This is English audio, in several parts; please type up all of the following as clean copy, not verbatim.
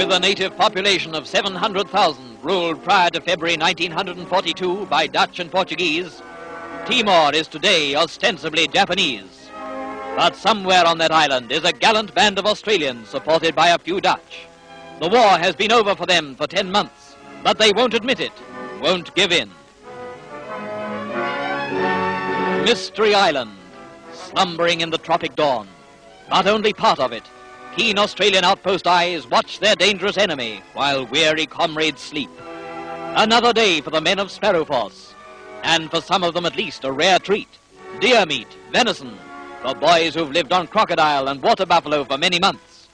With a native population of 700,000 ruled prior to February 1942 by Dutch and Portuguese, Timor is today ostensibly Japanese. But somewhere on that island is a gallant band of Australians supported by a few Dutch. The war has been over for them for 10 months, but they won't admit it, won't give in. Mystery Island, slumbering in the tropic dawn, but only part of it. Keen Australian outpost eyes watch their dangerous enemy while weary comrades sleep. Another day for the men of Sparrow Force, and for some of them at least a rare treat, deer meat, venison, for boys who've lived on crocodile and water buffalo for many months.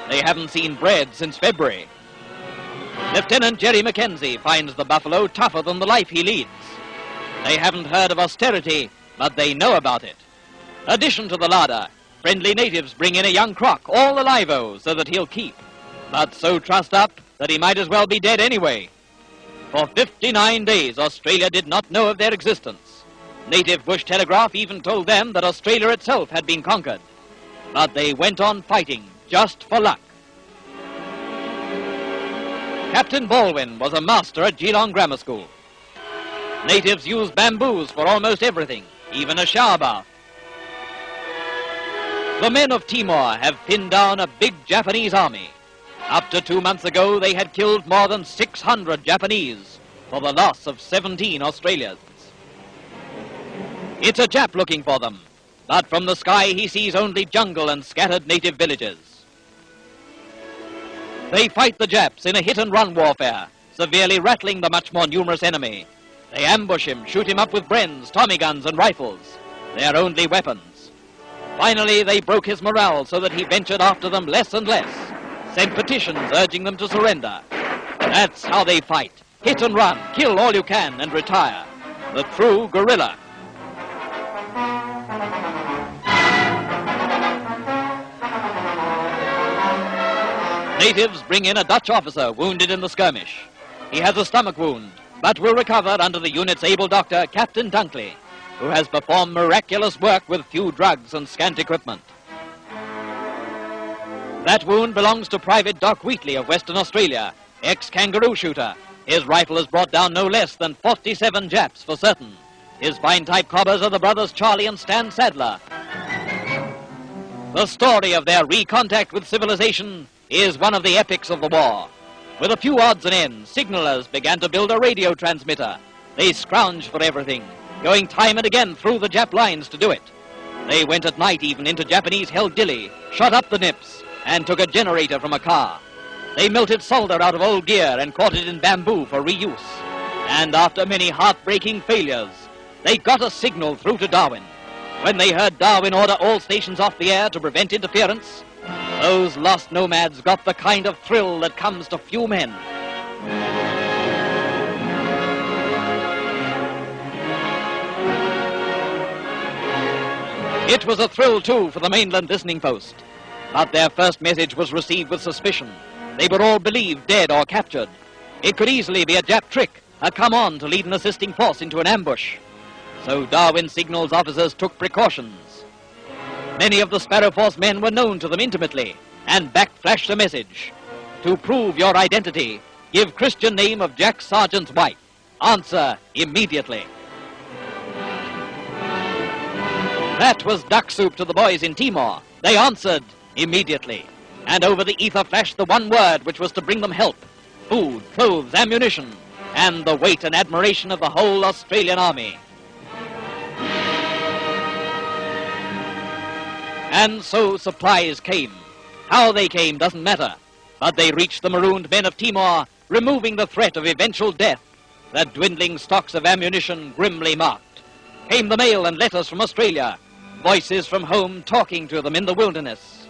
They haven't seen bread since February. Lieutenant Jerry Mackenzie finds the buffalo tougher than the life he leads. They haven't heard of austerity, but they know about it. Addition to the larder, friendly natives bring in a young croc, all alive-o, so that he'll keep, but so trussed up that he might as well be dead anyway. For 59 days, Australia did not know of their existence. Native bush telegraph even told them that Australia itself had been conquered. But they went on fighting, just for luck. Captain Baldwin was a master at Geelong Grammar School. Natives used bamboos for almost everything, even a shower bath. The men of Timor have pinned down a big Japanese army. Up to 2 months ago, they had killed more than 600 Japanese for the loss of 17 Australians. It's a Jap looking for them, but from the sky he sees only jungle and scattered native villages. They fight the Japs in a hit-and-run warfare, severely rattling the much more numerous enemy. They ambush him, shoot him up with Brens, Tommy guns and rifles, their only weapons. Finally, they broke his morale so that he ventured after them less and less, sent petitions urging them to surrender. That's how they fight. Hit and run, kill all you can and retire. The true guerrilla. Natives bring in a Dutch officer wounded in the skirmish. He has a stomach wound, but will recover under the unit's able doctor, Captain Dunkley, who has performed miraculous work with few drugs and scant equipment. That wound belongs to Private Doc Wheatley of Western Australia, ex-kangaroo shooter. His rifle has brought down no less than 47 Japs for certain. His fine-type cobbers are the brothers Charlie and Stan Sadler. The story of their recontact with civilization is one of the epics of the war. With a few odds and ends, signalers began to build a radio transmitter. They scrounged for everything, going time and again through the Jap lines to do it. They went at night even into Japanese-held Dili, shot up the nips, and took a generator from a car. They melted solder out of old gear and caught it in bamboo for reuse. And after many heartbreaking failures, they got a signal through to Darwin. When they heard Darwin order all stations off the air to prevent interference, those lost nomads got the kind of thrill that comes to few men. It was a thrill, too, for the mainland listening post. But their first message was received with suspicion. They were all believed dead or captured. It could easily be a Jap trick, a come-on to lead an assisting force into an ambush. So Darwin Signals officers took precautions. Many of the Sparrow Force men were known to them intimately, and back flashed a message. To prove your identity, give Christian name of Jack Sargeant's wife. Answer immediately. That was duck soup to the boys in Timor. They answered immediately. And over the ether flashed the one word which was to bring them help. Food, clothes, ammunition, and the weight and admiration of the whole Australian army. And so supplies came. How they came doesn't matter, but they reached the marooned men of Timor, removing the threat of eventual death. The dwindling stocks of ammunition grimly marked. Came the mail and letters from Australia, voices from home talking to them in the wilderness.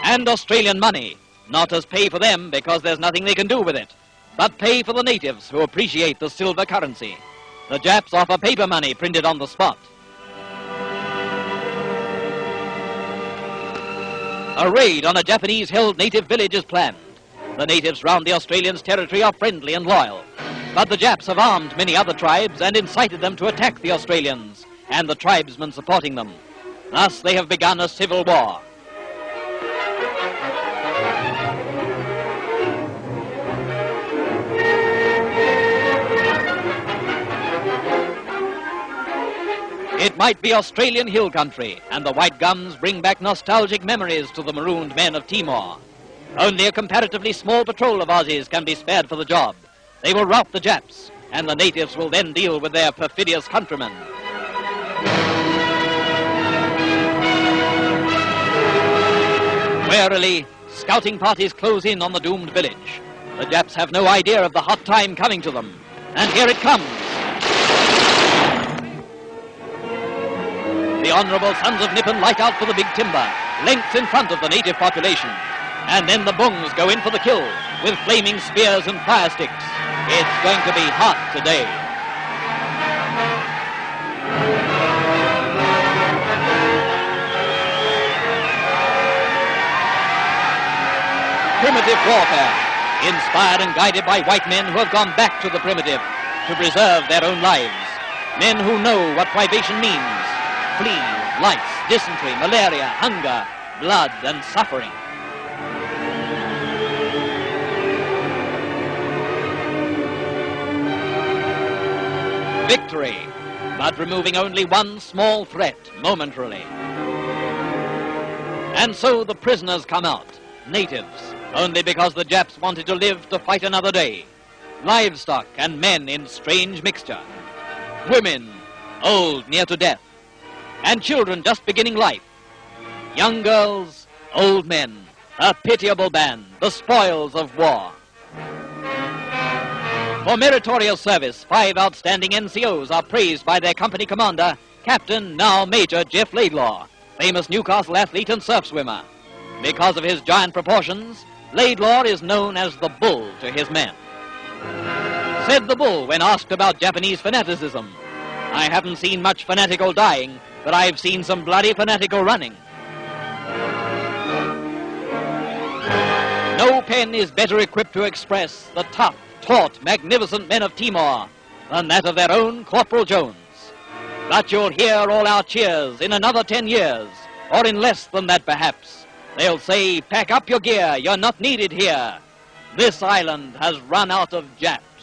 And Australian money, not as pay for them because there's nothing they can do with it, but pay for the natives who appreciate the silver currency. The Japs offer paper money printed on the spot. A raid on a Japanese-held native village is planned. The natives round the Australians' territory are friendly and loyal, but the Japs have armed many other tribes and incited them to attack the Australians and the tribesmen supporting them. Thus they have begun a civil war. It might be Australian hill country, and the white gums bring back nostalgic memories to the marooned men of Timor. Only a comparatively small patrol of Aussies can be spared for the job. They will rout the Japs, and the natives will then deal with their perfidious countrymen. Warily, scouting parties close in on the doomed village. The Japs have no idea of the hot time coming to them. And here it comes. The honourable sons of Nippon light out for the big timber, lengths in front of the native population. And then the bungs go in for the kill, with flaming spears and fire sticks. It's going to be hot today. Primitive warfare, inspired and guided by white men who have gone back to the primitive to preserve their own lives. Men who know what privation means. Fleas, lice, dysentery, malaria, hunger, blood and suffering. Victory, but removing only one small threat momentarily. And so the prisoners come out, natives, only because the Japs wanted to live to fight another day. Livestock and men in strange mixture. Women, old near to death. And children just beginning life. Young girls, old men, a pitiable band, the spoils of war. For meritorious service, 5 outstanding NCOs are praised by their company commander, Captain, now Major Jeff Laidlaw, famous Newcastle athlete and surf swimmer. Because of his giant proportions, Laidlaw is known as the Bull to his men. Said the Bull when asked about Japanese fanaticism, "I haven't seen much fanatical dying, but I've seen some bloody fanatical running." No pen is better equipped to express the tough, taut, magnificent men of Timor than that of their own Corporal Jones. But you'll hear all our cheers in another 10 years, or in less than that perhaps. They'll say, "Pack up your gear, you're not needed here. This island has run out of Japs."